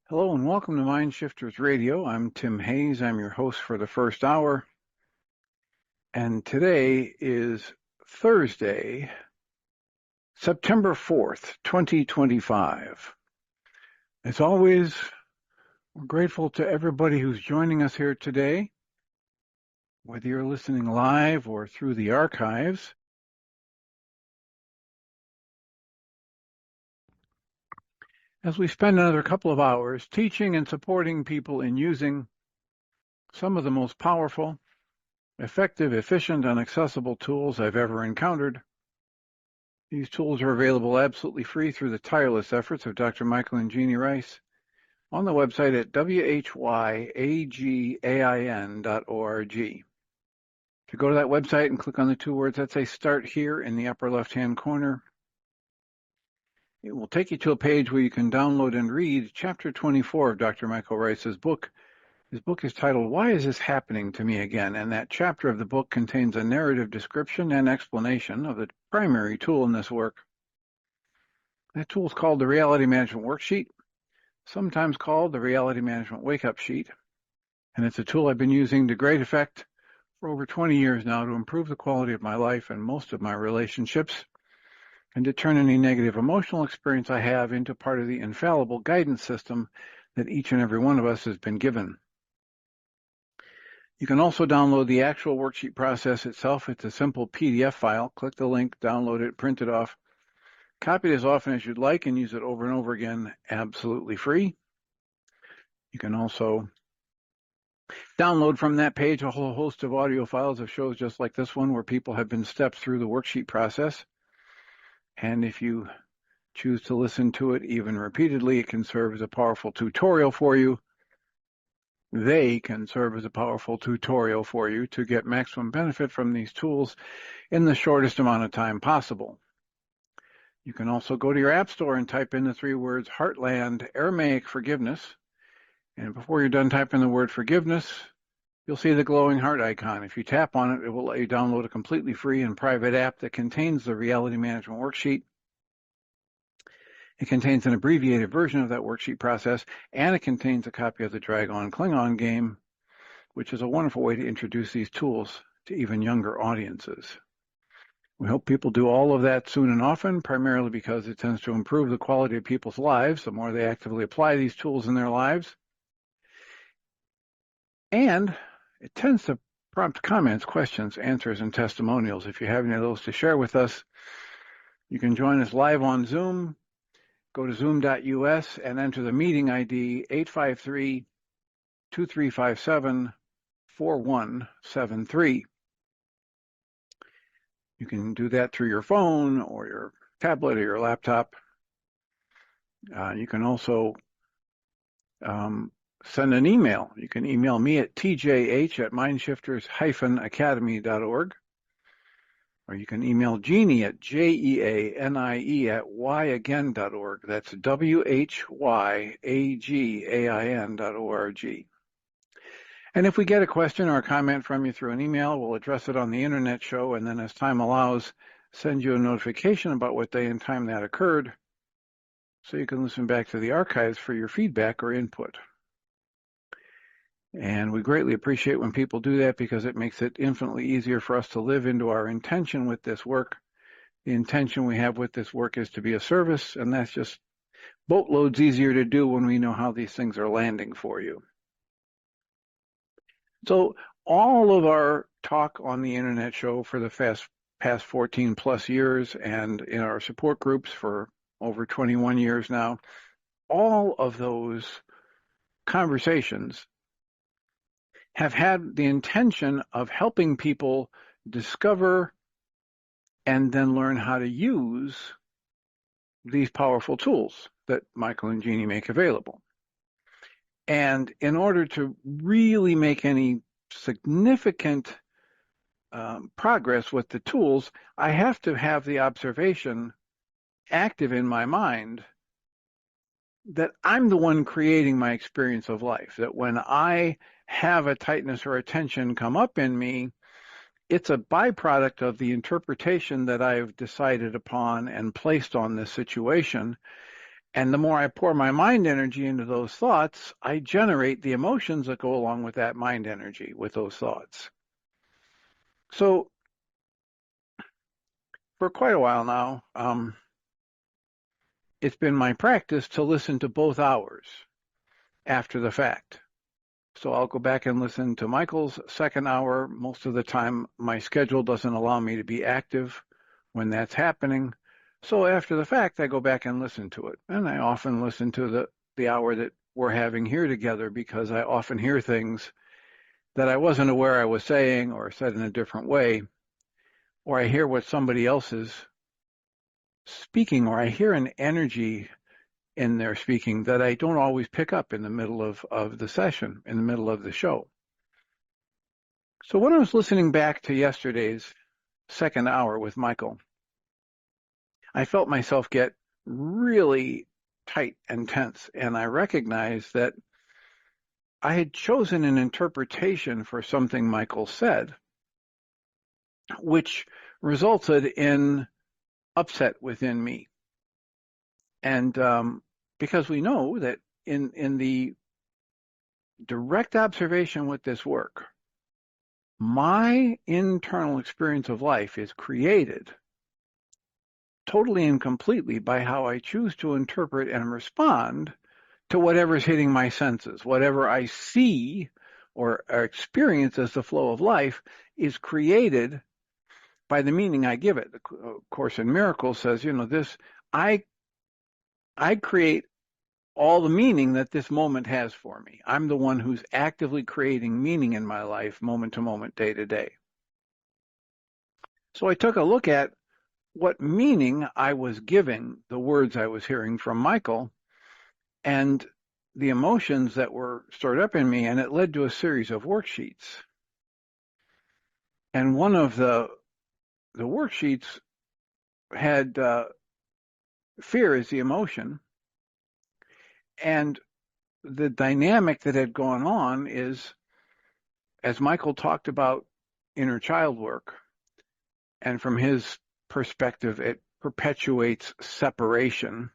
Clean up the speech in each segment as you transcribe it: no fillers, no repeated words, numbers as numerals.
Hello and welcome to Mind Shifters Radio. I'm Tim Hayes. I'm your host for the first hour. And today is Thursday, September 4th, 2025. As always, we're grateful to everybody who's joining us here today, whether you're listening live or through the archives. As we spend another couple of hours teaching and supporting people in using some of the most powerful, effective, efficient, and accessible tools I've ever encountered. These tools are available absolutely free through the tireless efforts of Dr. Michael and Jeannie Ryce on the website at whyagain.org. If you go to that website and click on the two words that say Start Here in the upper left-hand corner, it will take you to a page where you can download and read Chapter 24 of Dr. Michael Ryce's book. His book is titled, Why Is This Happening to Me Again? And that chapter of the book contains a narrative description and explanation of the primary tool in this work. That tool is called the Reality Management Worksheet, sometimes called the Reality Management Wake-Up Sheet. And it's a tool I've been using to great effect for over 20 years now to improve the quality of my life and most of my relationships, and to turn any negative emotional experience I have into part of the infallible guidance system that each and every one of us has been given. You can also download the actual worksheet process itself. It's a simple PDF file. Click the link, download it, print it off, copy it as often as you'd like, and use it over and over again, absolutely free. You can also download from that page a whole host of audio files of shows just like this one where people have been stepped through the worksheet process. And if you choose to listen to it even repeatedly, it can serve as a powerful tutorial for you. They can serve as a powerful tutorial for you to get maximum benefit from these tools in the shortest amount of time possible. You can also go to your app store and type in the three words Heartland Aramaic Forgiveness. And before you're done typing the word forgiveness, you'll see the glowing heart icon. If you tap on it, it will let you download a completely free and private app that contains the Reality Management Worksheet. It contains an abbreviated version of that worksheet process, and it contains a copy of the Dragon Klingon game, which is a wonderful way to introduce these tools to even younger audiences. We hope people do all of that soon and often, primarily because it tends to improve the quality of people's lives the more they actively apply these tools in their lives. And it tends to prompt comments, questions, answers, and testimonials. If you have any of those to share with us, you can join us live on Zoom. Go to zoom.us and enter the meeting ID 853-2357-4173. You can do that through your phone or your tablet or your laptop. You can also send an email. You can email me at tjh@mindshifters-academy.org. Or you can email Jeannie at jeanie@whyagain.org. That's whyagain.org. And if we get a question or a comment from you through an email, we'll address it on the internet show, and then as time allows, send you a notification about what day and time that occurred, so you can listen back to the archives for your feedback or input. And we greatly appreciate when people do that because it makes it infinitely easier for us to live into our intention with this work. The intention we have with this work is to be a service, and that's just boatloads easier to do when we know how these things are landing for you. So all of our talk on the internet show for the past 14 plus years, and in our support groups for over 21 years now, all of those conversations have had the intention of helping people discover and then learn how to use these powerful tools that Michael and Jeannie make available. And in order to really make any significant progress with the tools, I have to have the observation active in my mind that I'm the one creating my experience of life, that when I have a tightness or a tension come up in me, it's a byproduct of the interpretation that I've decided upon and placed on this situation. And the more I pour my mind energy into those thoughts, I generate the emotions that go along with that mind energy, with those thoughts. So for quite a while now, it's been my practice to listen to both hours after the fact. So I'll go back and listen to Michael's second hour. Most of the time, my schedule doesn't allow me to be active when that's happening. So after the fact, I go back and listen to it. And I often listen to the hour that we're having here together, because I often hear things that I wasn't aware I was saying, or said in a different way, or I hear what somebody else is speaking, or I hear an energy in their speaking that I don't always pick up in the middle of the session, in the middle of the show. So when I was listening back to yesterday's second hour with Michael, I felt myself get really tight and tense, and I recognized that I had chosen an interpretation for something Michael said, which resulted in upset within me. And because we know that in the direct observation with this work, my internal experience of life is created totally and completely by how I choose to interpret and respond to whatever's hitting my senses. Whatever I see or experience as the flow of life is created by the meaning I give it. The Course in Miracles says, I create all the meaning that this moment has for me. I'm the one who's actively creating meaning in my life, moment to moment, day to day. So I took a look at what meaning I was giving the words I was hearing from Michael and the emotions that were stored up in me, and it led to a series of worksheets. And one of the worksheets had fear as the emotion, and the dynamic that had gone on is, as Michael talked about inner child work, and from his perspective, it perpetuates separation.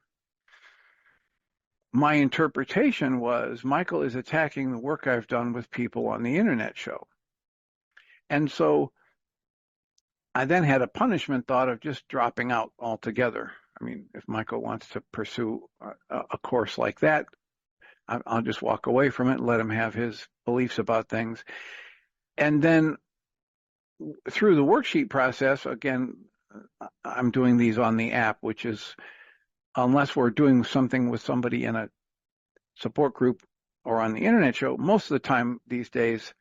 My interpretation was Michael is attacking the work I've done with people on the internet show. And so I then had a punishment thought of just dropping out altogether. I mean, if Michael wants to pursue a course like that, I'll just walk away from it and let him have his beliefs about things. And then through the worksheet process, again, I'm doing these on the app, which is, unless we're doing something with somebody in a support group or on the internet show, most of the time these days,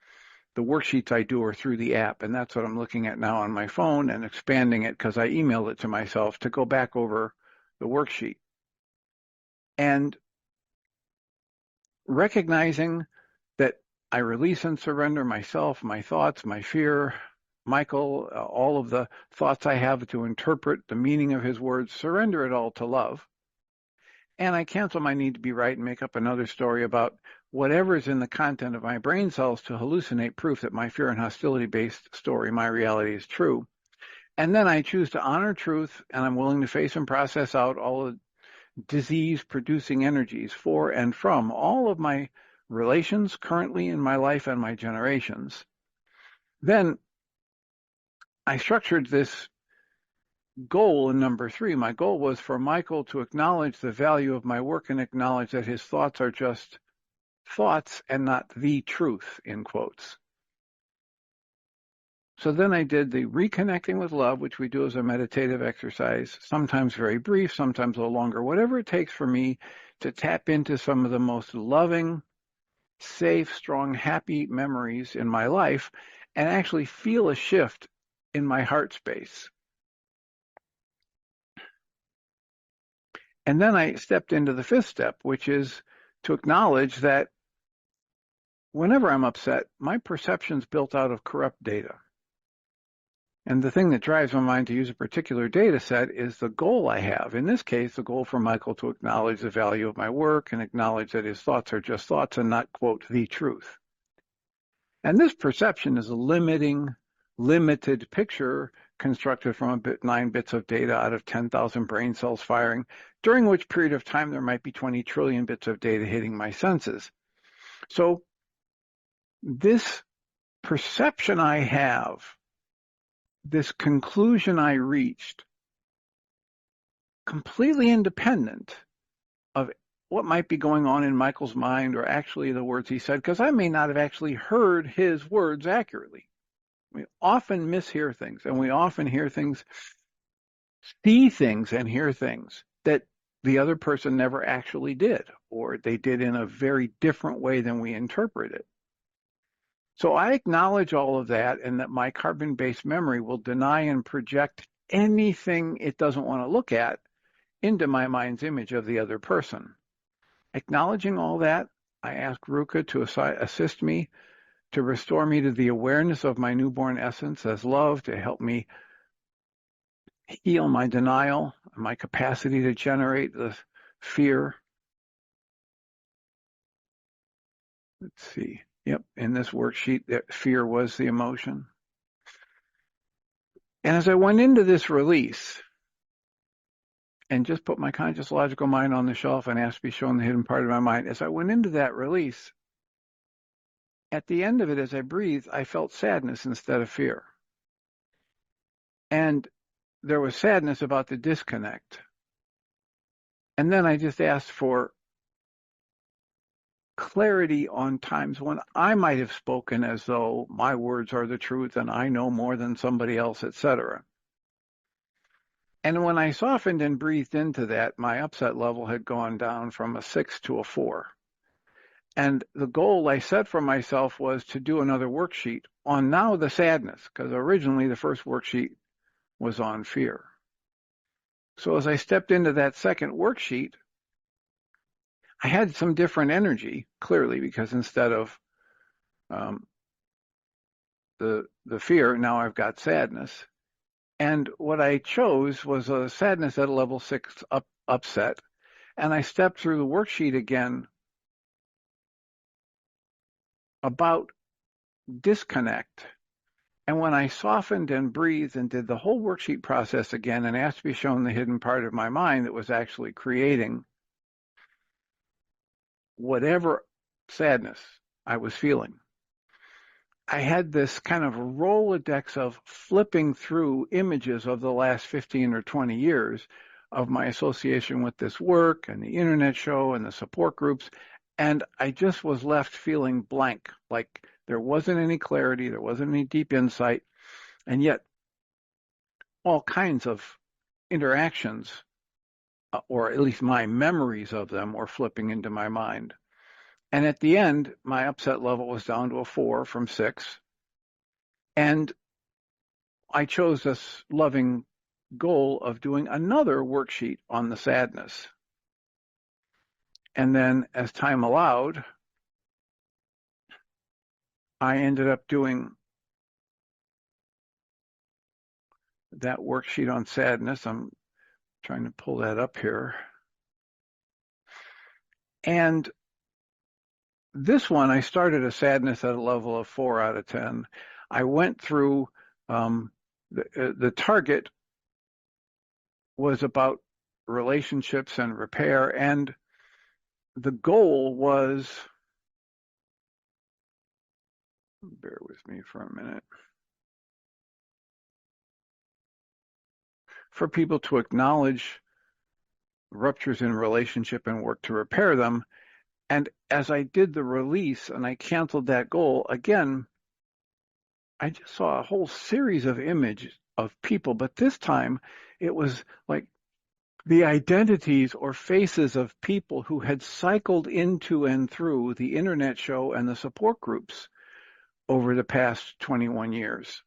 the worksheets I do are through the app, and that's what I'm looking at now on my phone and expanding it because I emailed it to myself to go back over the worksheet. And recognizing that I release and surrender myself, my thoughts, my fear, Michael, all of the thoughts I have to interpret the meaning of his words, surrender it all to love. And I cancel my need to be right and make up another story about whatever is in the content of my brain cells to hallucinate proof that my fear and hostility-based story, my reality, is true. And then I choose to honor truth, and I'm willing to face and process out all the disease-producing energies for and from all of my relations currently in my life and my generations. Then I structured this goal in number 3. My goal was for Michael to acknowledge the value of my work and acknowledge that his thoughts are just thoughts and not the truth, in quotes. So then I did the reconnecting with love, which we do as a meditative exercise, sometimes very brief, sometimes a little longer, whatever it takes for me to tap into some of the most loving, safe, strong, happy memories in my life and actually feel a shift in my heart space. And then I stepped into the 5th step, which is to acknowledge that whenever I'm upset, my perception's built out of corrupt data. And the thing that drives my mind to use a particular data set is the goal I have. In this case, the goal for Michael to acknowledge the value of my work and acknowledge that his thoughts are just thoughts and not, quote, the truth. And this perception is a limited picture constructed from 9 bits of data out of 10,000 brain cells firing, during which period of time there might be 20 trillion bits of data hitting my senses. So this perception I have, this conclusion I reached, completely independent of what might be going on in Michael's mind or actually the words he said, because I may not have actually heard his words accurately. We often mishear things, and we often hear things, see things and hear things that the other person never actually did, or they did in a very different way than we interpret it. So I acknowledge all of that, and that my carbon-based memory will deny and project anything it doesn't want to look at into my mind's image of the other person. Acknowledging all that, I ask Ruka to assist me to restore me to the awareness of my newborn essence as love, to help me heal my denial, my capacity to generate the fear. Let's see. Yep, in this worksheet, fear was the emotion. And as I went into this release and just put my conscious logical mind on the shelf and asked to be shown the hidden part of my mind, as I went into that release, at the end of it, as I breathed, I felt sadness instead of fear. And there was sadness about the disconnect. And then I just asked for clarity on times when I might have spoken as though my words are the truth and I know more than somebody else, etc. And when I softened and breathed into that, my upset level had gone down from a 6 to a 4. And the goal I set for myself was to do another worksheet on now the sadness, because originally the first worksheet was on fear. So as I stepped into that second worksheet, I had some different energy, clearly, because instead of the fear, now I've got sadness. And what I chose was a sadness at a level 6 upset. And I stepped through the worksheet again about disconnect. And when I softened and breathed and did the whole worksheet process again and asked to be shown the hidden part of my mind that was actually creating whatever sadness I was feeling, I had this kind of Rolodex of flipping through images of the last 15 or 20 years of my association with this work and the internet show and the support groups. And I just was left feeling blank, like there wasn't any clarity, there wasn't any deep insight, and yet all kinds of interactions, or at least my memories of them, were flipping into my mind. And at the end, my upset level was down to a 4 from 6. And I chose this loving goal of doing another worksheet on the sadness. And then as time allowed, I ended up doing that worksheet on sadness. I'm trying to pull that up here. And this one, I started a sadness at a level of 4 out of 10. I went through, the target was about relationships and repair, and the goal was, bear with me for a minute, for people to acknowledge ruptures in relationship and work to repair them. And as I did the release and I canceled that goal, again, I just saw a whole series of images of people, but this time it was like the identities or faces of people who had cycled into and through the internet show and the support groups over the past 21 years.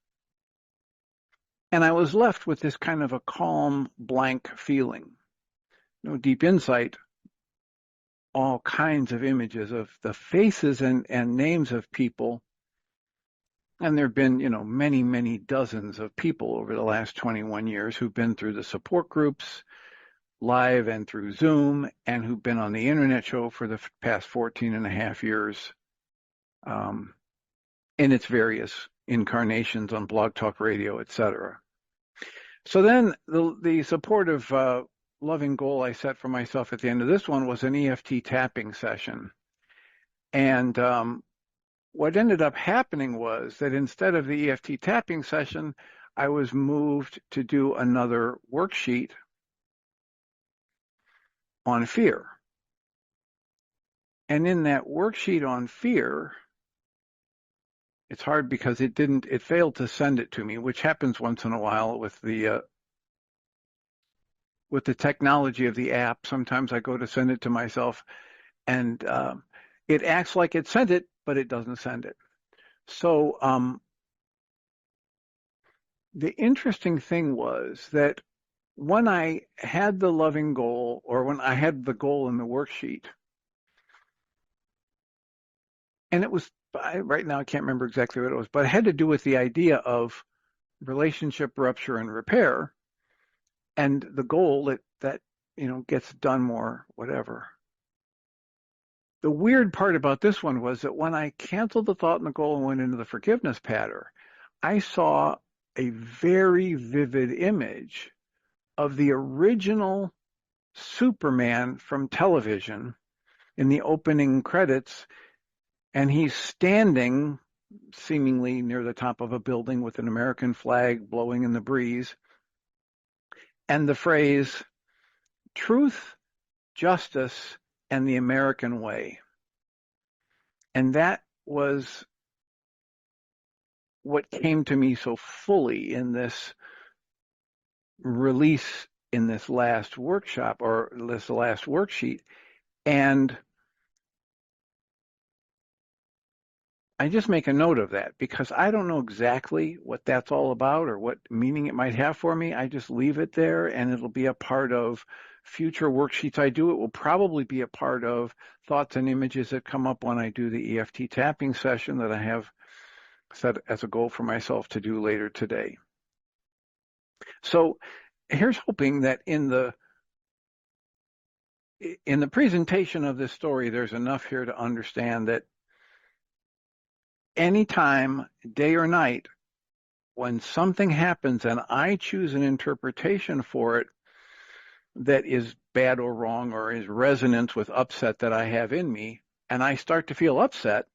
And I was left with this kind of a calm, blank feeling. No deep insight, all kinds of images of the faces and names of people. And there have been, many, many dozens of people over the last 21 years who've been through the support groups, live and through Zoom, and who've been on the internet show for the past 14 and a half years, in its various incarnations on Blog Talk Radio, etc. So then the supportive, loving goal I set for myself at the end of this one was an EFT tapping session. And what ended up happening was that instead of the EFT tapping session, I was moved to do another worksheet on fear. And in that worksheet on fear, it's hard because it failed to send it to me, which happens once in a while with the technology of the app. Sometimes I go to send it to myself and it acts like it sent it, but it doesn't send it. So the interesting thing was that when I had the loving goal, or when I had the goal in the worksheet, and it was, right now I can't remember exactly what it was, but it had to do with the idea of relationship rupture and repair, and the goal that gets done more, whatever. The weird part about this one was that when I canceled the thought and the goal and went into the forgiveness pattern, I saw a very vivid image of the original Superman from television in the opening credits, and he's standing seemingly near the top of a building with an American flag blowing in the breeze, and the phrase, truth, justice, and the American way. And that was what came to me so fully in this release in this last workshop, or this last worksheet. And I just make a note of that because I don't know exactly what that's all about or what meaning it might have for me. I just leave it there, and it'll be a part of future worksheets I do. It will probably be a part of thoughts and images that come up when I do the EFT tapping session that I have set as a goal for myself to do later today. So here's hoping that in the presentation of this story, there's enough here to understand that anytime, day or night, when something happens and I choose an interpretation for it that is bad or wrong or is resonance with upset that I have in me, and I start to feel upset,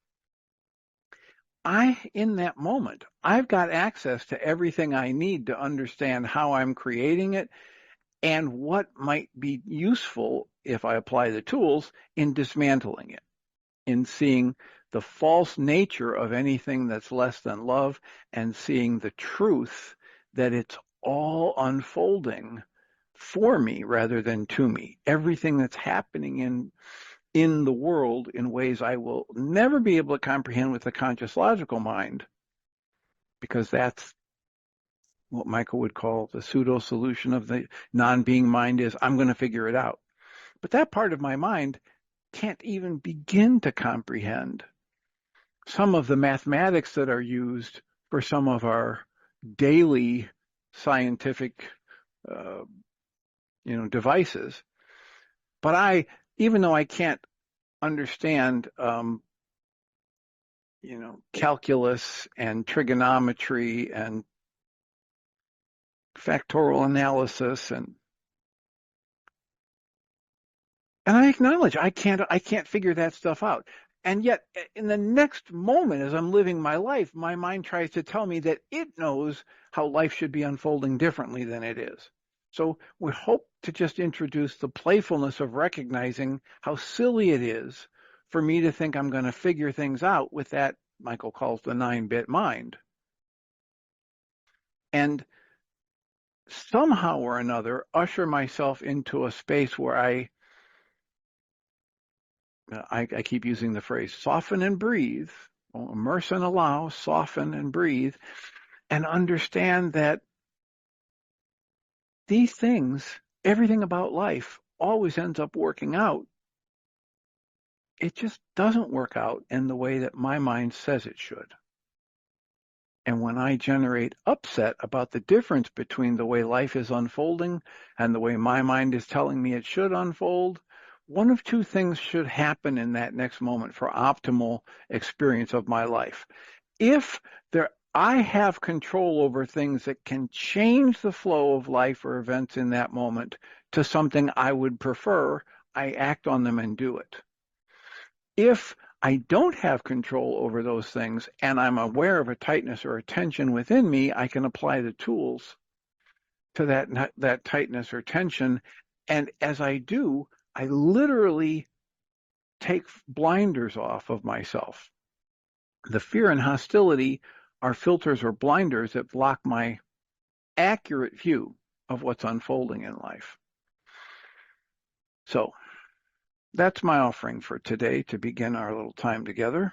in that moment, I've got access to everything I need to understand how I'm creating it and what might be useful if I apply the tools in dismantling it, in seeing the false nature of anything that's less than love and seeing the truth that it's all unfolding for me rather than to me. Everything that's happening in the world in ways I will never be able to comprehend with the conscious logical mind, because that's what Michael would call the pseudo solution of the non-being mind, is I'm going to figure it out. But that part of my mind can't even begin to comprehend some of the mathematics that are used for some of our daily scientific devices. But even though I can't understand calculus and trigonometry and factorial analysis, and I acknowledge I can't figure that stuff out. And yet, in the next moment, as I'm living my life, my mind tries to tell me that it knows how life should be unfolding differently than it is. So we hope to just introduce the playfulness of recognizing how silly it is for me to think I'm going to figure things out with that Michael calls the 9-bit mind. And somehow or another, usher myself into a space where I keep using the phrase soften and breathe, immerse and allow, soften and breathe, and understand that these things, everything about life, always ends up working out. It just doesn't work out in the way that my mind says it should. And when I generate upset about the difference between the way life is unfolding and the way my mind is telling me it should unfold, one of two things should happen in that next moment for optimal experience of my life. If I have control over things that can change the flow of life or events in that moment to something I would prefer, I act on them and do it. If I don't have control over those things and I'm aware of a tightness or a tension within me, I can apply the tools to that tightness or tension. And as I do, I literally take blinders off of myself. The fear and hostility are filters or blinders that block my accurate view of what's unfolding in life. So that's my offering for today to begin our little time together.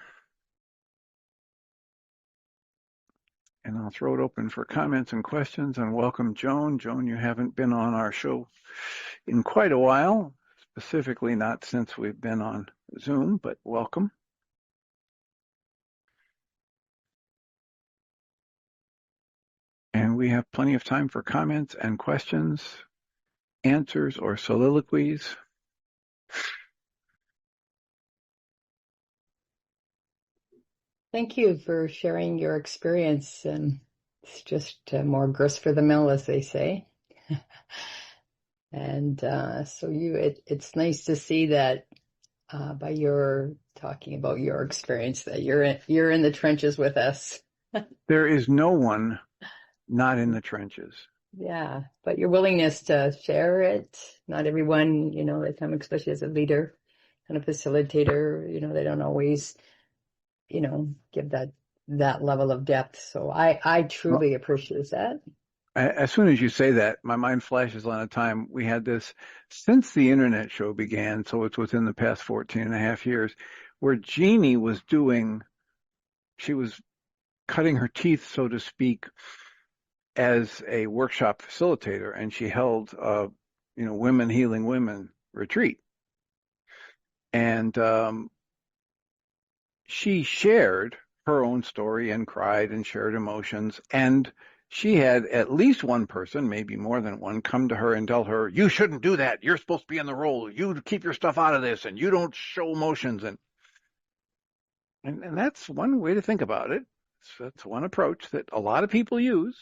And I'll throw it open for comments and questions, and welcome Joan. Joan, you haven't been on our show in quite a while, specifically not since we've been on Zoom, but welcome. And we have plenty of time for comments and questions, answers, or soliloquies. Thank you for sharing your experience, and it's just more grist for the mill, as they say. And so it's nice to see that by your talking about your experience, that you're in the trenches with us. There is no one not in the trenches. Yeah, but your willingness to share it, not everyone, they come, especially as a leader and a facilitator, they don't always, give that level of depth. So I truly appreciate that. As soon as you say that, my mind flashes on a time we had this since the internet show began, so it's within the past 14 and a half years, where Jeannie was she was cutting her teeth, so to speak, as a workshop facilitator, and she held Women Healing Women retreat. And she shared her own story and cried and shared emotions. And she had at least one person, maybe more than one, come to her and tell her, you shouldn't do that. You're supposed to be in the role. You keep your stuff out of this, and you don't show emotions. And that's one way to think about it. So that's one approach that a lot of people use.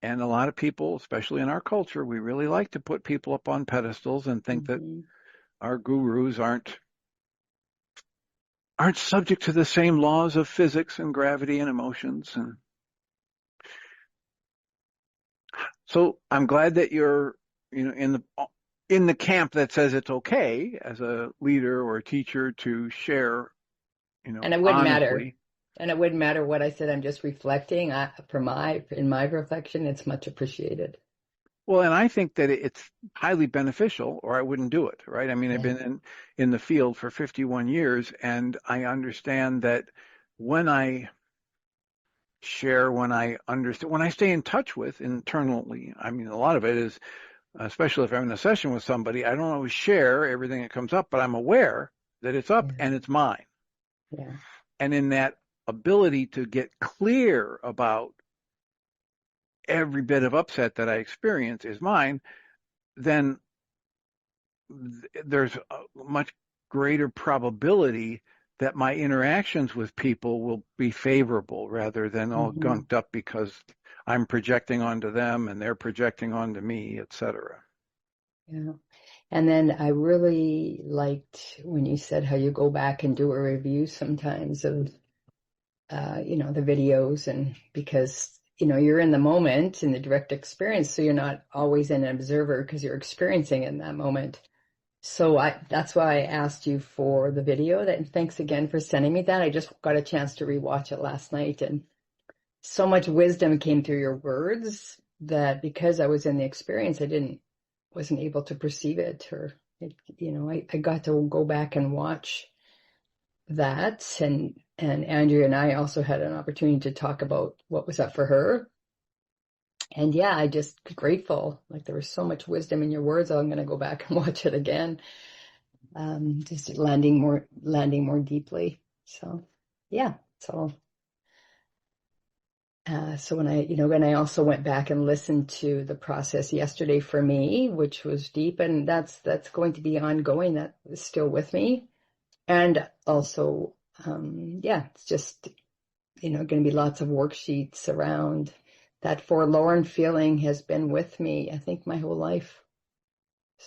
And a lot of people, especially in our culture, we really like to put people up on pedestals and think that our gurus aren't subject to the same laws of physics and gravity and emotions. And so I'm glad that you're, in the camp that says it's okay as a leader or a teacher to share, and it wouldn't matter. And it wouldn't matter what I said. I'm just reflecting. In my reflection, it's much appreciated. Well, and I think that it's highly beneficial, or I wouldn't do it, right? I mean, I've been in the field for 51 years, and I understand that when I share, when I understand, when I stay in touch with internally, I mean, a lot of it is, especially if I'm in a session with somebody, I don't always share everything that comes up, but I'm aware that it's up and it's mine. Yeah. And in that ability to get clear about every bit of upset that I experience is mine, then there's a much greater probability that my interactions with people will be favorable rather than all gunked up because I'm projecting onto them and they're projecting onto me, etc. Yeah. And then I really liked when you said how you go back and do a review sometimes of, the videos, and because, you're in the moment in the direct experience, so you're not always an observer because you're experiencing it in that moment. So that's why I asked you for the video. And thanks again for sending me that. I just got a chance to rewatch it last night, and so much wisdom came through your words that because I was in the experience, I wasn't able to perceive it, or I got to go back and watch that, and Andrea and I also had an opportunity to talk about what was up for her. And yeah, I just grateful. Like there was so much wisdom in your words. I'm going to go back and watch it again. Just landing more deeply. So yeah. So when I also went back and listened to the process yesterday for me, which was deep, and that's going to be ongoing. That is still with me. And also, it's just going to be lots of worksheets around that forlorn feeling has been with me, I think, my whole life.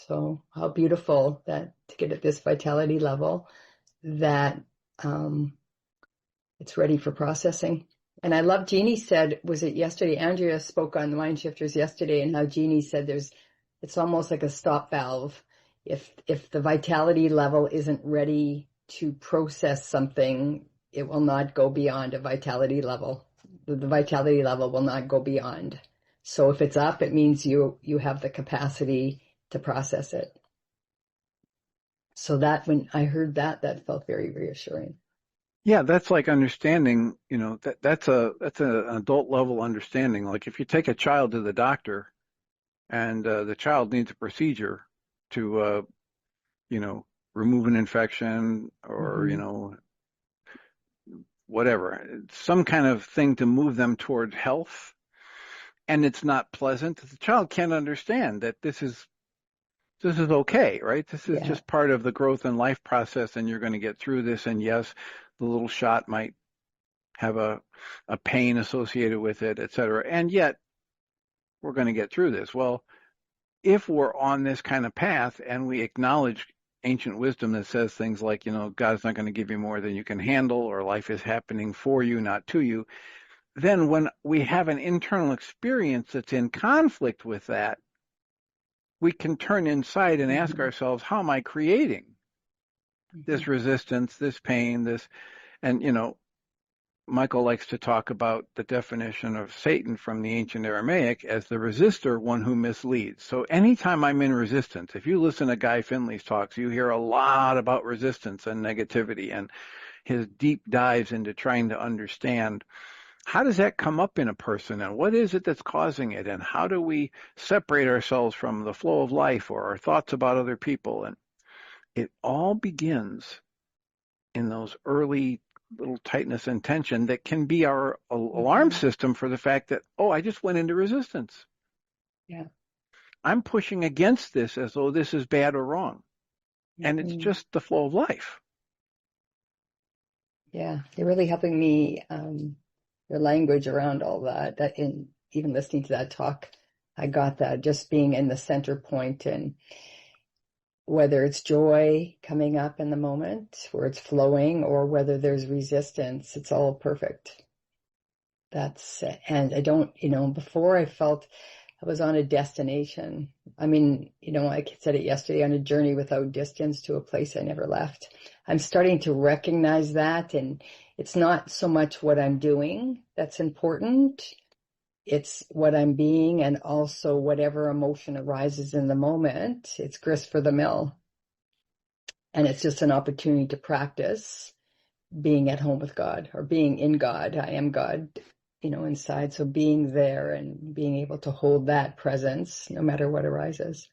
So how beautiful that to get at this vitality level that it's ready for processing. And I love Jeannie said, was it yesterday? Andrea spoke on the Mind Shifters yesterday, and how Jeannie said it's almost like a stop valve. If the vitality level isn't ready to process something, it will not go beyond a vitality level. The vitality level will not go beyond. So if it's up, it means you have the capacity to process it. So that when I heard that felt very reassuring. Yeah, that's like understanding, that's an adult level understanding. Like if you take a child to the doctor and the child needs a procedure to, remove an infection or, Mm-hmm. whatever, some kind of thing to move them toward health, and it's not pleasant, the child can't understand that this is okay, right? This is Yeah. just part of the growth and life process, and you're going to get through this. And yes, the little shot might have a pain associated with it, et cetera. And yet we're going to get through this. Well, if we're on this kind of path and we acknowledge ancient wisdom that says things like, God's not going to give you more than you can handle, or life is happening for you, not to you, then when we have an internal experience that's in conflict with that, we can turn inside and ask Mm-hmm. ourselves, how am I creating Mm-hmm. this resistance, this pain, and Michael likes to talk about the definition of Satan from the ancient Aramaic as the resistor, one who misleads. So anytime I'm in resistance, if you listen to Guy Finley's talks, you hear a lot about resistance and negativity and his deep dives into trying to understand how does that come up in a person and what is it that's causing it and how do we separate ourselves from the flow of life or our thoughts about other people. And it all begins in those early little tightness and tension that can be our alarm Mm-hmm. system for the fact that, oh, I just went into resistance. Yeah. I'm pushing against this as though this is bad or wrong. And it's Mm-hmm. just the flow of life. Yeah. They're really helping me, the language around all that, in even listening to that talk, I got that just being in the center point, and whether it's joy coming up in the moment where it's flowing or whether there's resistance, it's all perfect. And I don't, before I felt I was on a destination. I mean, I said it yesterday, on a journey without distance to a place I never left. I'm starting to recognize that. And it's not so much what I'm doing that's important. It's what I'm being, and also whatever emotion arises in the moment. It's grist for the mill. And it's just an opportunity to practice being at home with God, or being in God. I am God, inside. So being there and being able to hold that presence no matter what arises.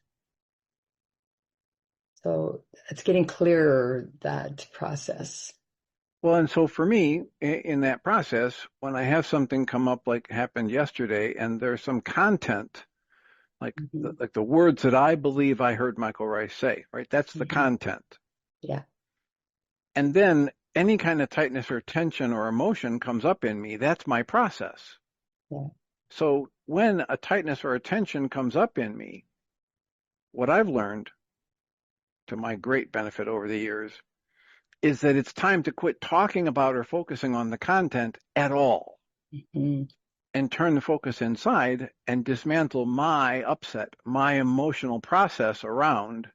So it's getting clearer, that process. Well, and so for me, in that process, when I have something come up like happened yesterday, and there's some content, like Mm-hmm. like the words that I believe I heard Michael Ryce say, right? That's the Mm-hmm. content. Yeah. And then any kind of tightness or tension or emotion comes up in me, that's my process. Yeah. So when a tightness or a tension comes up in me, what I've learned to my great benefit over the years is that it's time to quit talking about or focusing on the content at all Mm-hmm. and turn the focus inside and dismantle my upset, my emotional process around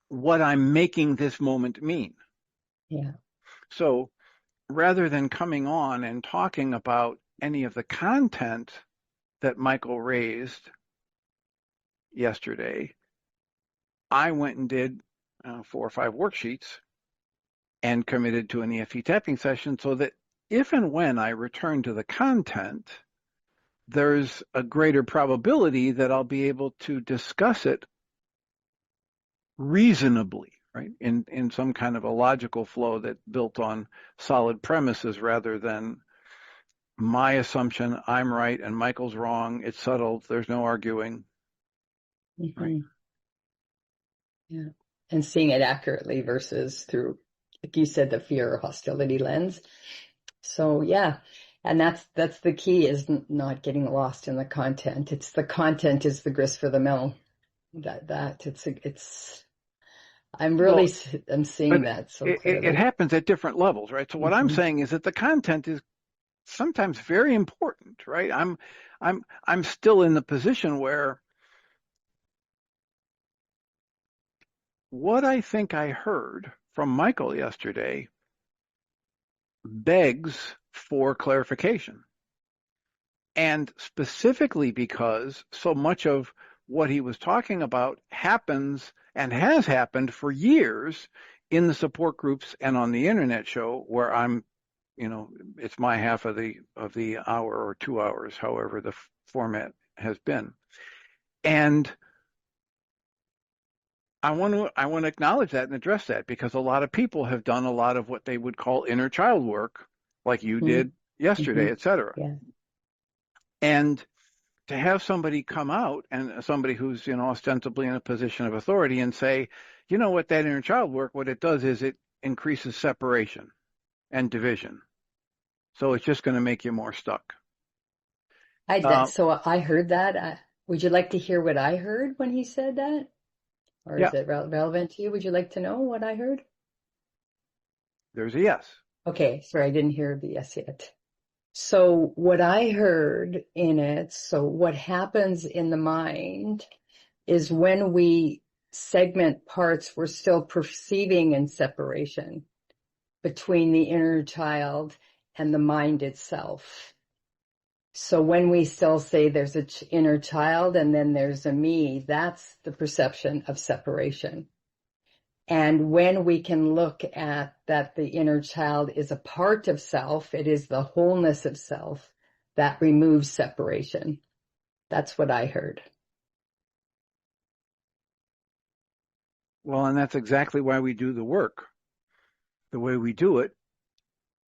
what I'm making this moment mean. Yeah. So rather than coming on and talking about any of the content that Michael raised yesterday, I went and did 4 or 5 worksheets and committed to an EFT tapping session so that if and when I return to the content, there's a greater probability that I'll be able to discuss it reasonably, right? In some kind of a logical flow that built on solid premises rather than my assumption, I'm right and Michael's wrong. It's settled. There's no arguing, right? Mm-hmm. Yeah. And seeing it accurately versus through, like you said, the fear or hostility lens. So yeah, and that's the key, is not getting lost in the content. It's the content is the grist for the mill. That it's I'm Well, really I'm seeing but that so it clearly. happens at different levels, right? So what I'm Hmm. saying is that the content is sometimes very important, right? I'm still in the position where what I think I heard from Michael yesterday begs for clarification. And specifically because so much of what he was talking about happens and has happened for years in the support groups and on the internet show where I'm, it's my half of the hour or 2 hours, however the format has been. And I want to acknowledge that and address that because a lot of people have done a lot of what they would call inner child work, like you Hmm. did yesterday, Hmm. et cetera. Yeah. And to have somebody come out and somebody who's, ostensibly in a position of authority and say, you know what, that inner child work, what it does is it increases separation and division. So it's just going to make you more stuck. Uh, So I heard that. Would you like to hear what I heard when he said that? Or yeah, is it relevant to you? Would you like to know what I heard? there's a yes. Okay, sorry, I didn't hear the yes yet. So what I heard in it, so what happens in the mind is when we segment parts, we're still perceiving in separation between the inner child and the mind itself. So when we still say there's an inner child and then there's a me, that's the perception of separation. And when we can look at that the inner child is a part of self, it is the wholeness of self, that removes separation. That's what I heard. Well, and that's exactly why we do the work the way we do it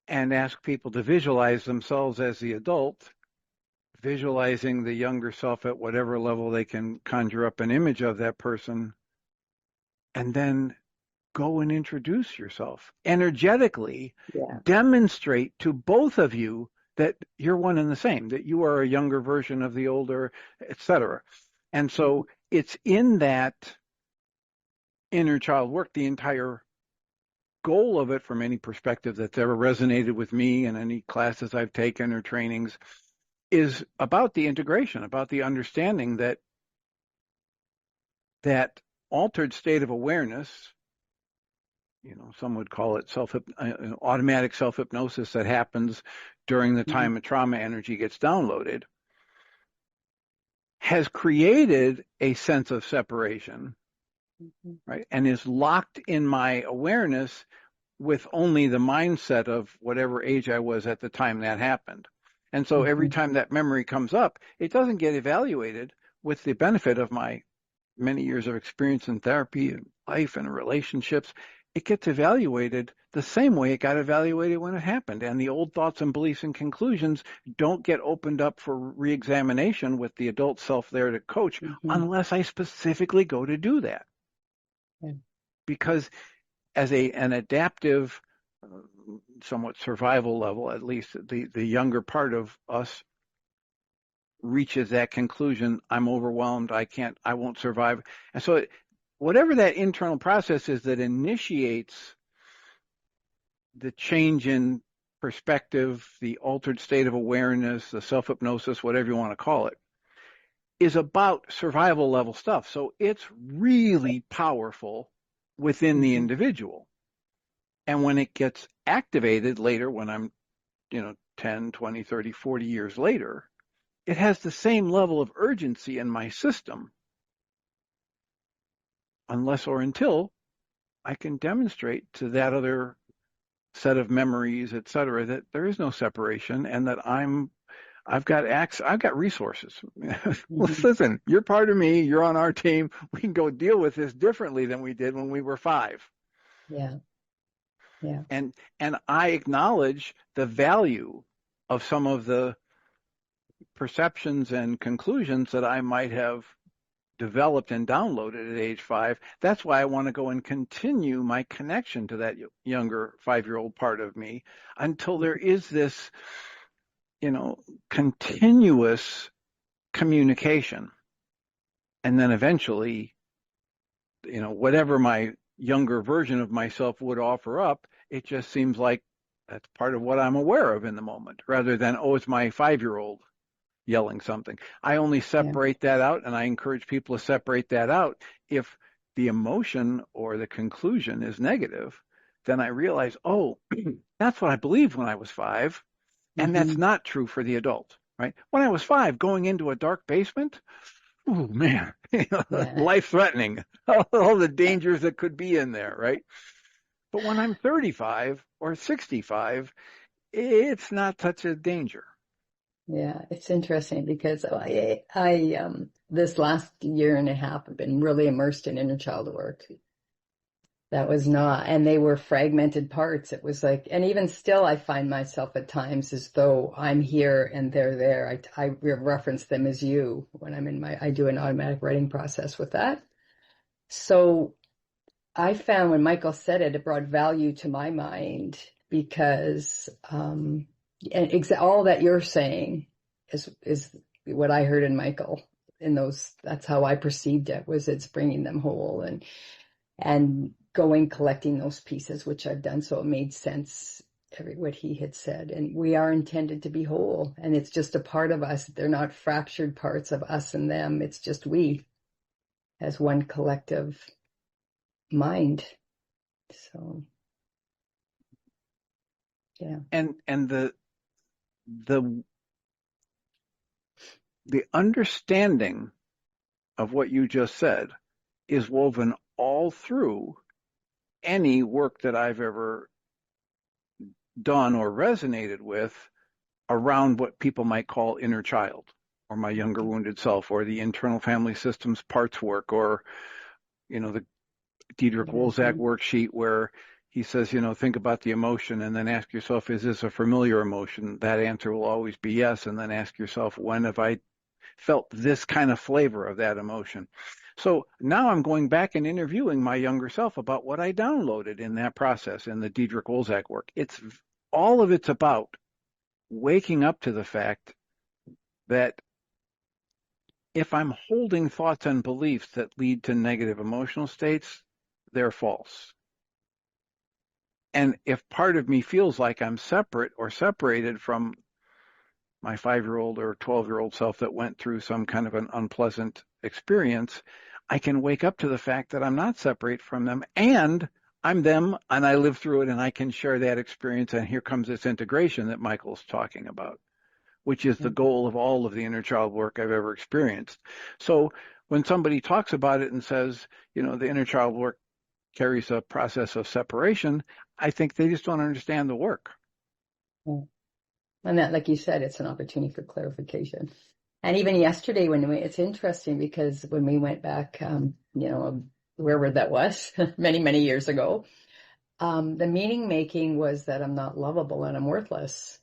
and ask people to visualize themselves as the adult, visualizing the younger self at whatever level they can conjure up an image of that person, and then go and introduce yourself energetically, Yeah. demonstrate to both of you that you're one and the same, that you are a younger version of the older, etc. And so it's in that inner child work, the entire goal of it from any perspective that's ever resonated with me in any classes I've taken or trainings is about the integration, about the understanding that that altered state of awareness, some would call it automatic self-hypnosis that happens during the Mhm. time a trauma energy gets downloaded, has created a sense of separation, Mhm. right? And is locked in my awareness with only the mindset of whatever age I was at the time that happened. And so every Mhm. time that memory comes up, it doesn't get evaluated with the benefit of my many years of experience in therapy and life and relationships. It gets evaluated the same way it got evaluated when it happened. And the old thoughts and beliefs and conclusions don't get opened up for reexamination with the adult self there to coach Mhm. unless I specifically go to do that. Yeah. Because as an adaptive, somewhat survival level, at least the younger part of us reaches that conclusion. I'm overwhelmed. I won't survive. And so whatever that internal process is that initiates the change in perspective, the altered state of awareness, the self-hypnosis, whatever you want to call it, is about survival level stuff. So it's really powerful within the Mhm. individual. And when it gets activated later, when I'm, 10, 20, 30, 40 years later, it has the same level of urgency in my system unless or until I can demonstrate to that other set of memories, et cetera, that there is no separation and that I've got access, I've got resources. Mhm. Listen, you're part of me, you're on our team. We can go deal with this differently than we did when we were 5. Yeah. Yeah. And I acknowledge the value of some of the perceptions and conclusions that I might have developed and downloaded at age 5. That's why I want to go and continue my connection to that younger 5-year-old part of me until there is this, continuous communication. And then eventually, whatever my younger version of myself would offer up, it just seems like that's part of what I'm aware of in the moment, rather than, oh, it's my 5-year-old yelling something. I only Yeah. separate that out, and I encourage people to separate that out. If the emotion or the conclusion is negative, then I realize, oh, that's what I believed when I was 5, and that's Mm-hmm. not true for the adult, right? When I was 5, going into a dark basement, oh man, Yeah. life threatening, all the dangers that could be in there, right? But when I'm 35 or 65, it's not such a danger. Yeah, it's interesting because this last year and a half have been really immersed in inner child work. That was not, and they were fragmented parts. It was like, and even still, I find myself at times as though I'm here and they're there. I reference them as you when I do an automatic writing process with that. So I found when Michael said it, it brought value to my mind because, and all that you're saying is what I heard in Michael. That's how I perceived it. Was it's bringing them whole and going collecting those pieces, which I've done. So it made sense what he had said. And we are intended to be whole, and it's just a part of us. They're not fractured parts of us and them. It's just we as one collective mind. So yeah. And the understanding of what you just said is woven all through any work that I've ever done or resonated with around what people might call inner child, or my younger wounded self, or the internal family systems parts work, or the Diederik Wolzak Mm-hmm. worksheet where he says, think about the emotion and then ask yourself, is this a familiar emotion? That answer will always be yes. And then ask yourself, when have I felt this kind of flavor of that emotion? So now I'm going back and interviewing my younger self about what I downloaded in that process in the Diederik Wolzak work. All of it's about waking up to the fact that if I'm holding thoughts and beliefs that lead to negative emotional states, they're false. And if part of me feels like I'm separate or separated from my 5-year-old or 12-year-old self that went through some kind of an unpleasant experience, I can wake up to the fact that I'm not separate from them, and I'm them and I live through it, and I can share that experience. And here comes this integration that Michael's talking about, which is the goal of all of the inner child work I've ever experienced. So when somebody talks about it and says, the inner child work carries a process of separation, I think they just don't understand the work. And that, like you said, it's an opportunity for clarification. And even yesterday, it's interesting because when we went back, wherever that was, many, many years ago, the meaning making was that I'm not lovable and I'm worthless,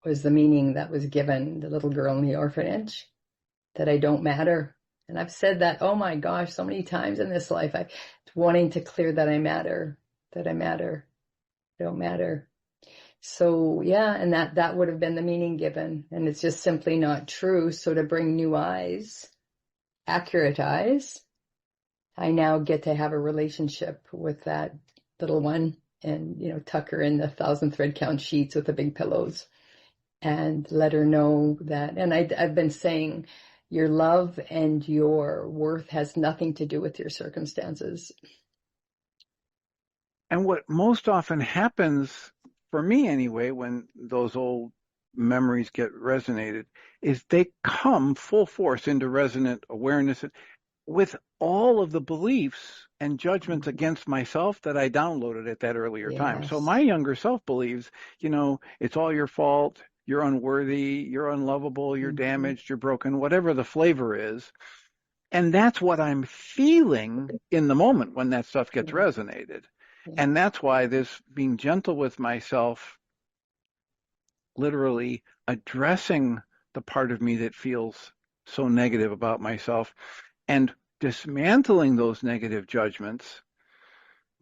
was the meaning that was given the little girl in the orphanage, that I don't matter. And I've said that, oh my gosh, so many times in this life, I wanting to clear that I matter, I don't matter. So yeah, and that would have been the meaning given, and it's just simply not true. So to bring new eyes, accurate eyes, I now get to have a relationship with that little one and, tuck her in the 1,000 thread count sheets with the big pillows and let her know that. And I've been saying your love and your worth has nothing to do with your circumstances. And what most often happens, for me anyway, when those old memories get resonated, is they come full force into resonant awareness with all of the beliefs and judgments against myself that I downloaded at that earlier time. So my Yes. younger self believes, it's all your fault, you're unworthy, you're unlovable, you're Mm-hmm. damaged, you're broken, whatever the flavor is. And that's what I'm feeling in the moment when that stuff gets Yeah. resonated. Yeah. And that's why this being gentle with myself, literally addressing the part of me that feels so negative about myself, and dismantling those negative judgments,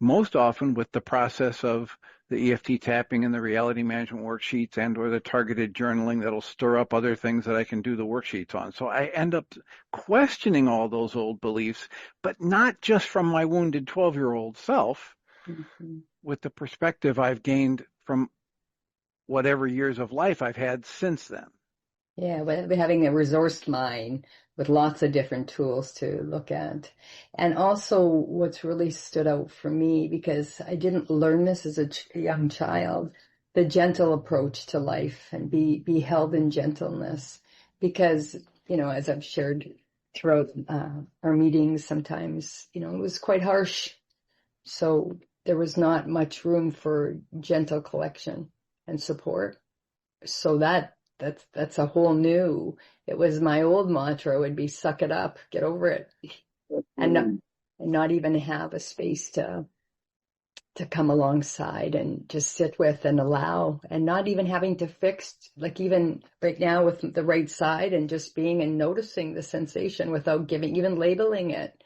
most often with the process of the EFT tapping and the reality management worksheets and or the targeted journaling that'll stir up other things that I can do the worksheets on. So I end up questioning all those old beliefs, but not just from my wounded 12-year-old self, Mhm. with the perspective I've gained from whatever years of life I've had since then. Yeah, but having a resource mind with lots of different tools to look at. And also what's really stood out for me, because I didn't learn this as a young child, the gentle approach to life and be held in gentleness. Because, as I've shared throughout our meetings, sometimes, it was quite harsh. So there was not much room for gentle collection and support. So that's a whole new. It was my old mantra would be suck it up, get over it, and not even have a space to come alongside and just sit with and allow, and not even having to fix, like even right now with the right side, and just being and noticing the sensation without giving, even labeling it,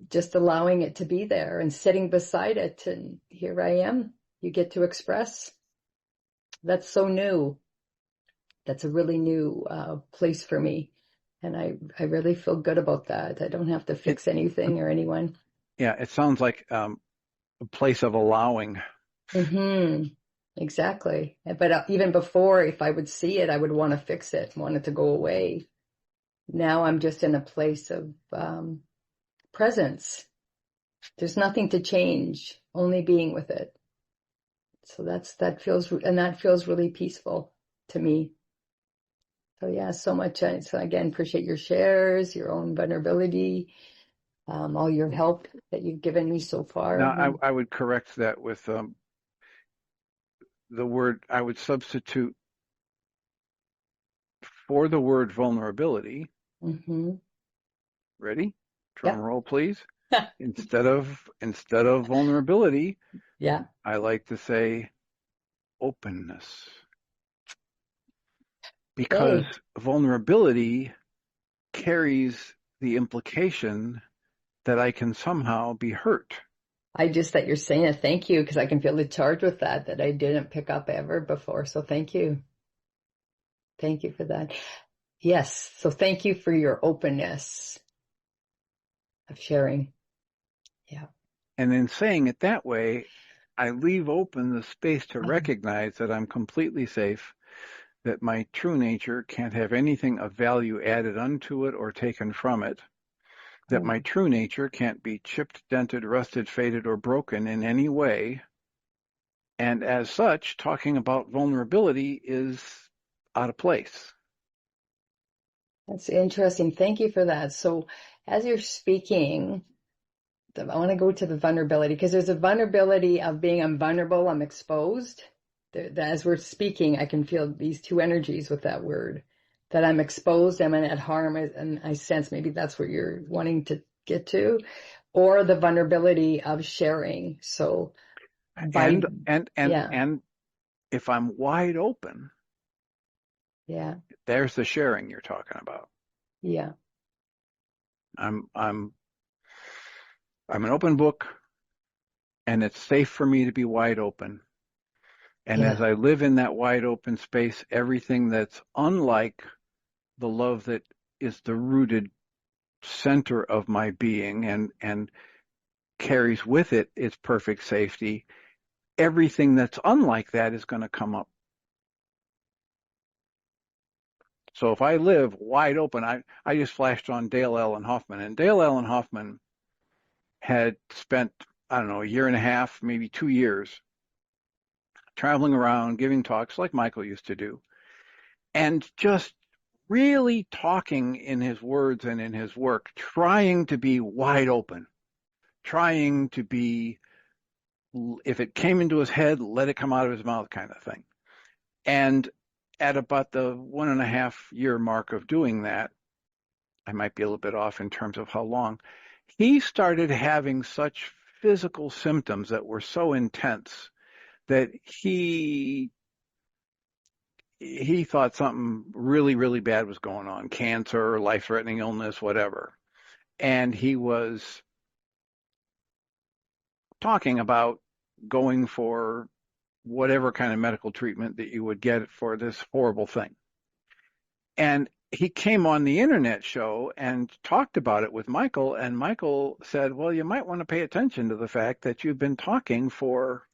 just allowing it to be there and sitting beside it. And here I am. You get to express. That's so new. That's a really new place for me. And I really feel good about that. I don't have to It, fix anything or anyone. yeah, it sounds like a place of allowing. Hmm. Exactly. But even before, if I would see it, I would want to fix it, want it to go away. Now I'm just in a place of presence. There's nothing to change, only being with it. So that feels really peaceful to me. So yeah, so much. So again, appreciate your shares, your own vulnerability, all your help that you've given me so far. Now, And I would correct that with the word, I would substitute for the word vulnerability. hmm Ready? Drum Yep. roll, please. Instead of vulnerability, Yeah. I like to say openness, because Yay. vulnerability carries the implication that I can somehow be hurt. I just that you're saying it. Thank you, because I can feel the charge with that I didn't pick up ever before. So thank you. Thank you for that. Yes. So thank you for your openness of sharing. Yeah. And in saying it that way, I leave open the space to recognize that I'm completely safe, that my true nature can't have anything of value added unto it or taken from it, that my true nature can't be chipped, dented, rusted, faded, or broken in any way. And as such, talking about vulnerability is out of place. That's interesting. Thank you for that. So as you're speaking, I want to go to the vulnerability, because there's a vulnerability of being I'm vulnerable, I'm exposed. As we're speaking, I can feel these two energies with that word, that I'm exposed, I'm at harm, and I sense maybe that's what you're wanting to get to, or the vulnerability of sharing. So by, yeah, And if I'm wide open, yeah, there's the sharing you're talking about. yeah, I'm I'm I'm an open book, and it's safe for me to be wide open. And as yeah. I live in that wide open space, everything that's unlike the love that is the rooted center of my being and carries with it its perfect safety, everything that's unlike that is going to come up. So if I live wide open, I just flashed on Dale Allen Hoffman, and Dale Allen Hoffman had spent, I don't know, a year and a half, maybe 2 years, traveling around giving talks like Michael used to do, and just really talking in his words and in his work, trying to be wide open, trying to be, if it came into his head, let it come out of his mouth kind of thing. And at about the 1.5 year mark of doing that, I might be a little bit off in terms of how long, he started having such physical symptoms that were so intense that he thought something really, really bad was going on, cancer, life-threatening illness, whatever. and he was talking about going for whatever kind of medical treatment that you would get for this horrible thing. And he came on the internet show and talked about it with Michael, and Michael said, well, you might want to pay attention to the fact that you've been talking for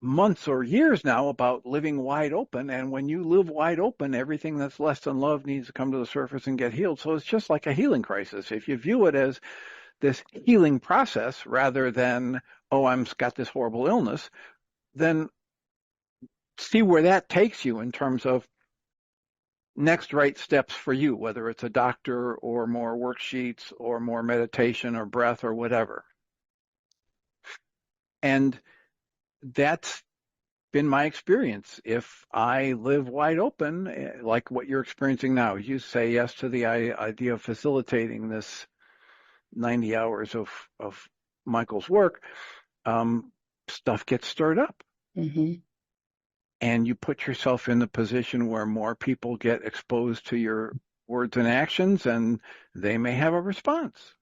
months or years now about living wide open, and when you live wide open, everything that's less than love needs to come to the surface and get healed. So it's just like a healing crisis. If you view it as this healing process rather than, oh, I'm got this horrible illness, then see where that takes you in terms of next right steps for you, whether it's a doctor or more worksheets or more meditation or breath or whatever. And that's been my experience. If I live wide open, like what you're experiencing now, you say yes to the idea of facilitating this 90 hours of Michael's work, stuff gets stirred up. Mm-hmm. And you put yourself in the position where more people get exposed to your words and actions, and they may have a response.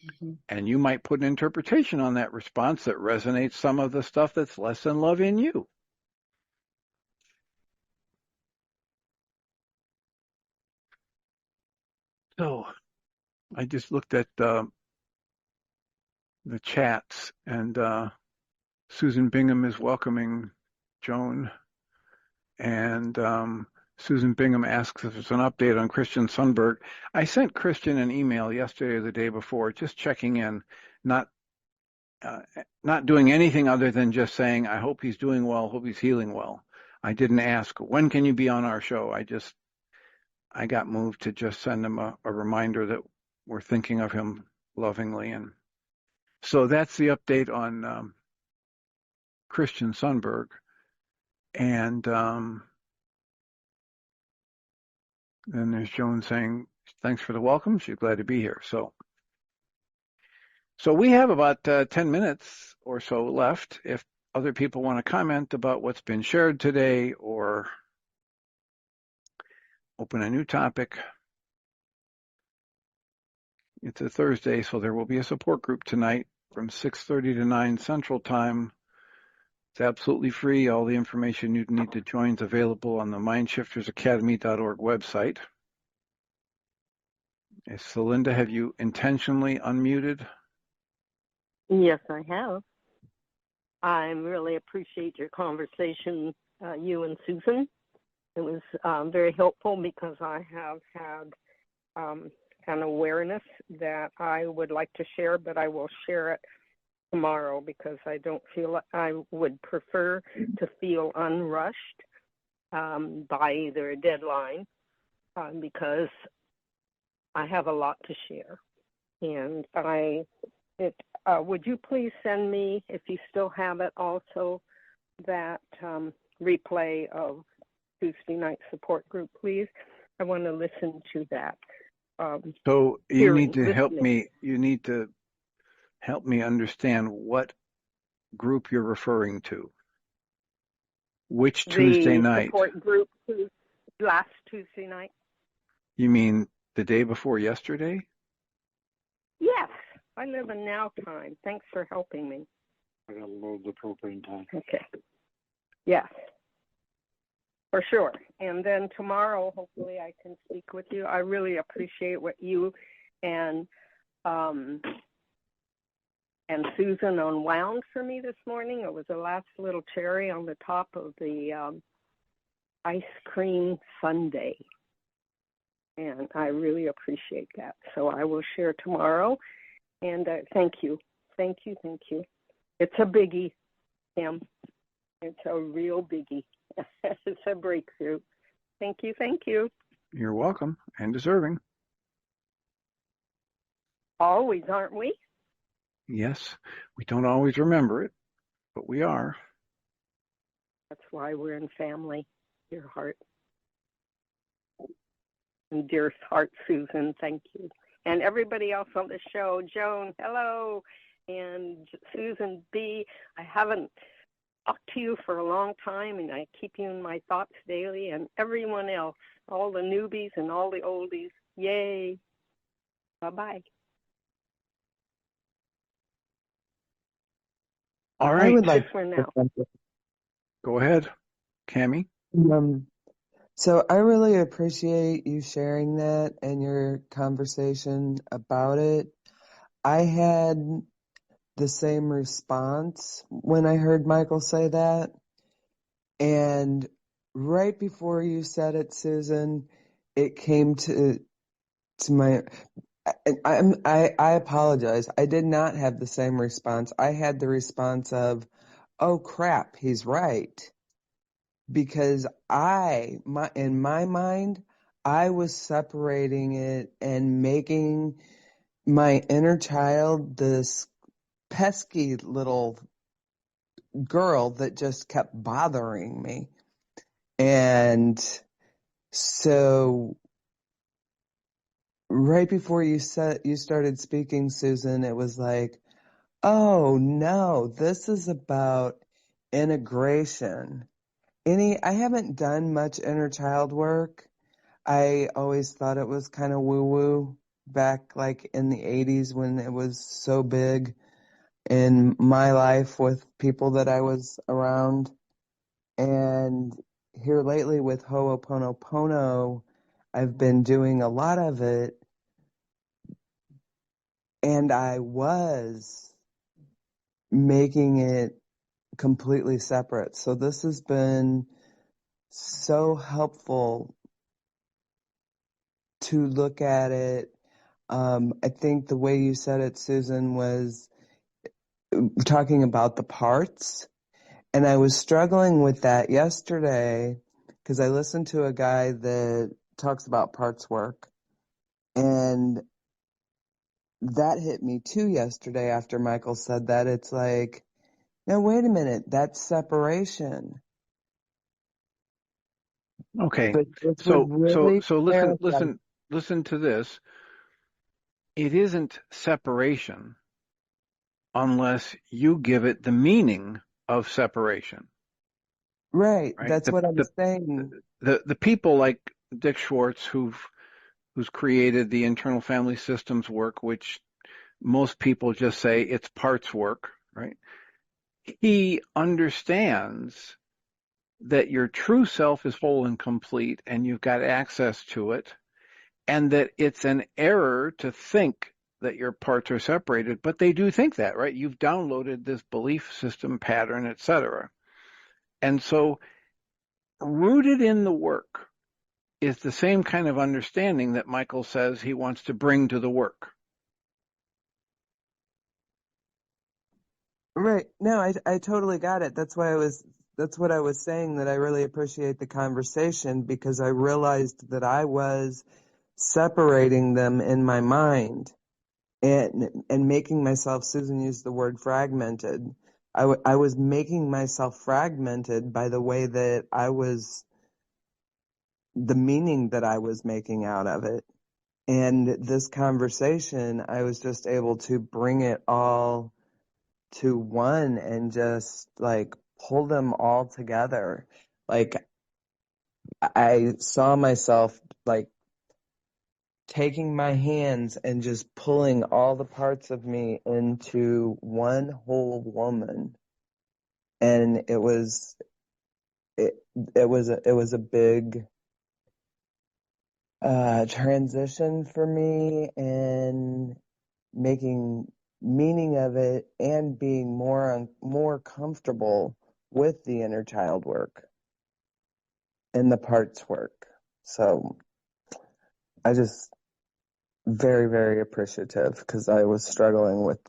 Mm-hmm. And you might put an interpretation on that response that resonates some of the stuff that's less than love in you. So I just looked at the chats, and Susan Bingham is welcoming Joan. And Susan Bingham asks if there's an update on Christian Sundberg. I sent Christian an email yesterday or the day before, just checking in, not doing anything other than just saying, I hope he's doing well, hope he's healing well. I didn't ask, when can you be on our show? I got moved to just send him a reminder that we're thinking of him lovingly. And so that's the update on Christian Sundberg. And then there's Joan saying, thanks for the welcome. She's glad to be here. So we have about 10 minutes or so left. If other people want to comment about what's been shared today or open a new topic. It's a Thursday, so there will be a support group tonight from 6:30 to 9 Central Time. It's absolutely free. All the information you'd need to join is available on the mindshiftersacademy.org website. So, Linda, have you intentionally unmuted? Yes, I have. I really appreciate your conversation, you and Susan. It was very helpful because I have had an awareness that I would like to share, but I will share it tomorrow because I don't feel I would prefer to feel unrushed by either a deadline because I have a lot to share. And would you please send me, if you still have it, also that replay of Tuesday night support group, please? I want to listen to that. So you need to help me. You need to help me understand what group you're referring to. Which Tuesday night? The support group last Tuesday night. You mean the day before yesterday? Yes. I live in now time. Thanks for helping me. I gotta load the propane tank. Okay. Yes. For sure. And then tomorrow, hopefully, I can speak with you. I really appreciate what you and Susan unwound for me this morning. It was the last little cherry on the top of the ice cream sundae. And I really appreciate that. So I will share tomorrow. And thank you. Thank you. Thank you. It's a biggie, Kim. It's a real biggie. It's a breakthrough. Thank you. Thank you. You're welcome and deserving. Always, aren't we? Yes. We don't always remember it, but we are. That's why we're in family, dear heart. And dear heart, Susan, thank you. And everybody else on the show, Joan, hello, and Susan B. I haven't talked to you for a long time, and I keep you in my thoughts daily, and everyone else, all the newbies and all the oldies, yay. Bye-bye. All I right. would like Just for to say now. something. Go ahead, Cammie. Um, so I really appreciate you sharing that and your conversation about it. I had the same response when I heard Michael say that. And right before you said it, Susan, it came to my, I apologize. I did not have the same response. I had the response of, oh crap, he's right. Because in my mind, I was separating it and making my inner child this pesky little girl that just kept bothering me. And so right before you started speaking, Susan, it was like, oh no, this is about integration. I haven't done much inner child work. I always thought it was kind of woo-woo back like in the 80s when it was so big in my life with people that I was around. And here lately with Ho'oponopono, I've been doing a lot of it, and I was making it completely separate. So this has been so helpful to look at it. I think the way you said it, Susan, was talking about the parts. And I was struggling with that yesterday because I listened to a guy that talks about parts work. And that hit me too yesterday after Michael said that. It's like, no, wait a minute, that's separation. Okay. But this So would so really so listen clarify. listen listen to this. It isn't separation unless you give it the meaning of separation, Right, right? that's what I'm saying. The people like Dick Schwartz who's created the internal family systems work, which most people just say it's parts work, right? He understands that your true self is whole and complete and you've got access to it, and that it's an error to think that your parts are separated, but they do think that, right? You've downloaded this belief system pattern, etc. And so rooted in the work is the same kind of understanding that Michael says he wants to bring to the work. Right. No, I totally got it. That's what I was saying, that I really appreciate the conversation because I realized that I was separating them in my mind and making myself, Susan used the word fragmented. I was making myself fragmented by the way that the meaning that I was making out of it. And this conversation, I was just able to bring it all to one and just like pull them all together. Like I saw myself like taking my hands and just pulling all the parts of me into one whole woman. And it, it was a big transition for me, and making meaning of it and being more comfortable with the inner child work and the parts work. So I just very, very appreciative because I was struggling with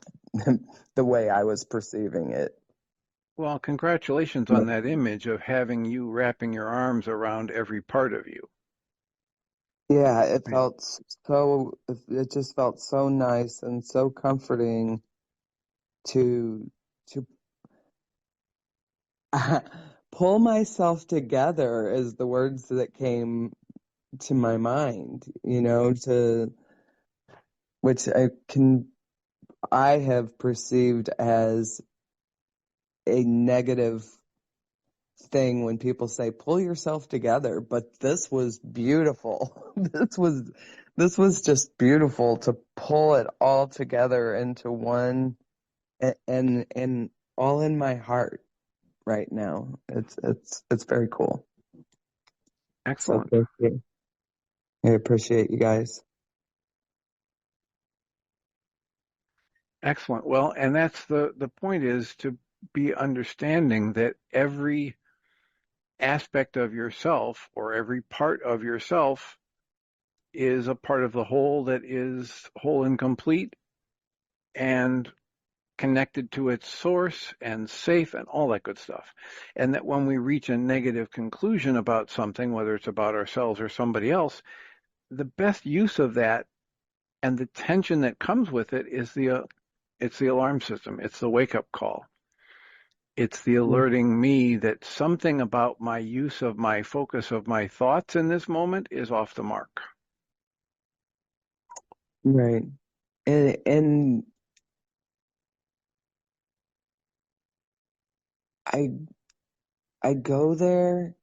the way I was perceiving it. Well, congratulations on that image of having you wrapping your arms around every part of you. Yeah, it Right. felt it just felt so nice and so comforting to to pull myself together is the words that came to my mind, to which I have perceived as a negative thing when people say pull yourself together, but this was beautiful. This was just beautiful to pull it all together into one, and all in my heart right now. It's very cool. So Excellent. thank you. I appreciate you guys. Excellent. Well, and that's the point, is to be understanding that every aspect of yourself or every part of yourself is a part of the whole that is whole and complete and connected to its source and safe and all that good stuff. And that when we reach a negative conclusion about something, whether it's about ourselves or somebody else, the best use of that and the tension that comes with it is it's the alarm system. It's the wake up call. It's the alerting me that something about my use of my focus of my thoughts in this moment is off the mark. Right. And I go there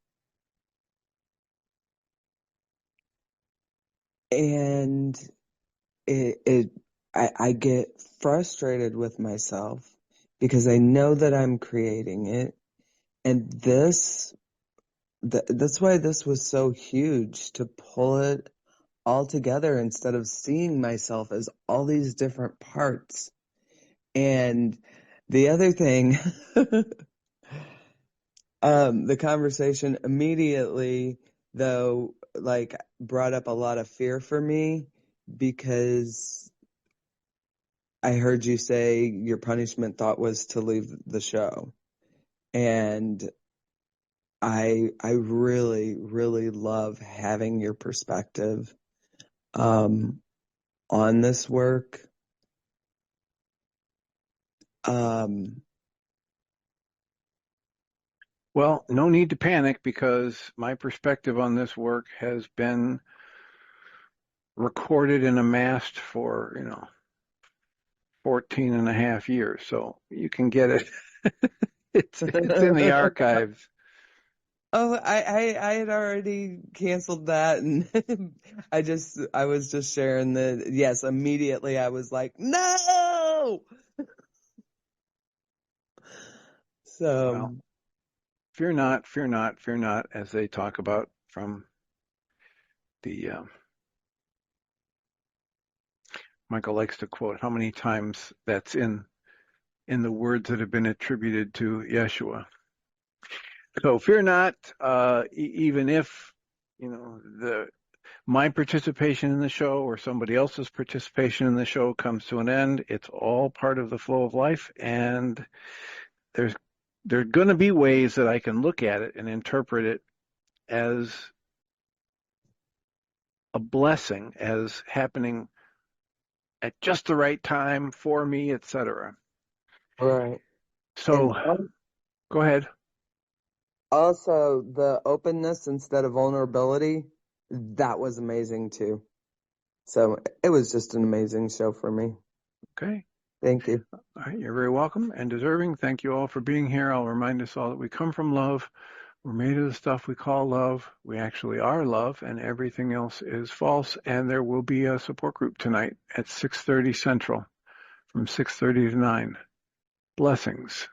and I get frustrated with myself because I know that I'm creating it. And that's why this was so huge, to pull it all together instead of seeing myself as all these different parts. And the other thing, the conversation immediately, though, like, brought up a lot of fear for me, because I heard you say your punishment thought was to leave the show. And I really, really love having your perspective on this work. Well, no need to panic, because my perspective on this work has been recorded and amassed for, 14 and a half years. So you can get it. It's in the archives. Oh, I had already canceled that, and I was just sharing yes, immediately I was like, no. So, Well, fear not, fear not, fear not, as they talk about from the Michael likes to quote how many times that's in the words that have been attributed to Yeshua. So fear not, even if my participation in the show or somebody else's participation in the show comes to an end. It's all part of the flow of life, and there are going to be ways that I can look at it and interpret it as a blessing, as happening at just the right time for me, etc. right. So And go ahead. also the openness instead of vulnerability, that was amazing too. So it was just an amazing show for me. Okay. Thank you. All right. You're very welcome and deserving. Thank you all for being here. I'll remind us all that we come from love. We're made of the stuff we call love. We actually are love, and everything else is false. And there will be a support group tonight at 6:30 Central, from 6:30 to 9. Blessings.